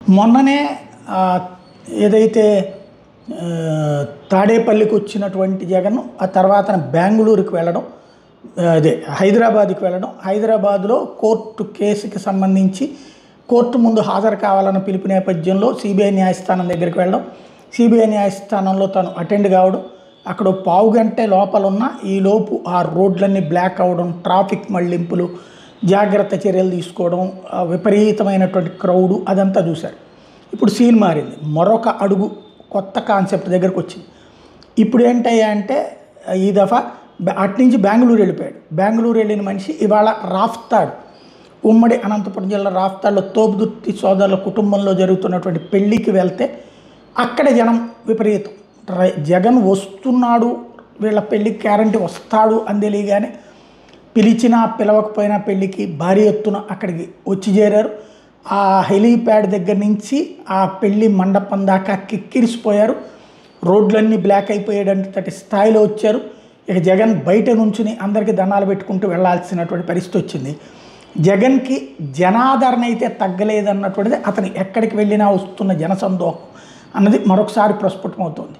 మొన్ననే ఆహ్, ఏదైతే తాడేపల్లికి వచ్చినటువంటి జగన్ ఆ తర్వాతన బెంగుళూరుకి వెళ్ళడం, అదే హైదరాబాద్‌కి వెళ్ళడం, హైదరాబాద్‌లో కోర్టు కేసుకి సంబంధించి కోర్టు ముందు హాజరు కావాలన్న పిలుపు నేపథ్యంలో సిబిఐ న్యాయస్థానం దగ్గరికి వెళ్ళడం, సిబిఐ న్యాయస్థానంలో తను అటెండ్ కావడం, అక్కడ ఓ పావుగంటే లోపలున్న ఈలోపు ఆ రోడ్లన్నీ బ్లాక్ అవ్వడం, ట్రాఫిక్ మళ్లింపులు, జాగ్రత్త చర్యలు తీసుకోవడం, విపరీతమైనటువంటి క్రౌడు అదంతా చూశారు. ఇప్పుడు సీన్ మారింది. మరొక అడుగు కొత్త కాన్సెప్ట్ దగ్గరకు వచ్చింది. ఇప్పుడు ఏంటయ్యా అంటే ఈ దఫా అట్నుంచి బెంగుళూరు వెళ్ళిపోయాడు. బెంగుళూరు వెళ్ళిన మనిషి ఇవాళ రాఫ్తాడ్, ఉమ్మడి అనంతపురం జిల్లా రాఫ్తాడ్లో తోపుదుర్తి సోదరుల కుటుంబంలో జరుగుతున్నటువంటి పెళ్ళికి వెళ్తే అక్కడ జనం విపరీతం. జగన్ వస్తున్నాడు, వీళ్ళ పెళ్ళికి గ్యారంటీ వస్తాడు అని తెలియగానే పిలిచినా పిలవకపోయినా పెళ్ళికి భారీ ఎత్తున అక్కడికి వచ్చి చేరారు. ఆ హెలీప్యాడ్ దగ్గర నుంచి ఆ పెళ్లి మండపం దాకా కిక్కిరిసిపోయారు. రోడ్లన్నీ బ్లాక్ అయిపోయేటంతటి స్థాయిలో వచ్చారు. ఇక జగన్ బయట నుంచుని అందరికీ దండాలు పెట్టుకుంటూ వెళ్లాల్సినటువంటి పరిస్థితి వచ్చింది. జగన్కి జనాదరణ అయితే తగ్గలేదన్నటువంటిది అతను ఎక్కడికి వెళ్ళినా వస్తున్న జనసందోహం అన్నది మరొకసారి ప్రస్ఫుటమవుతోంది.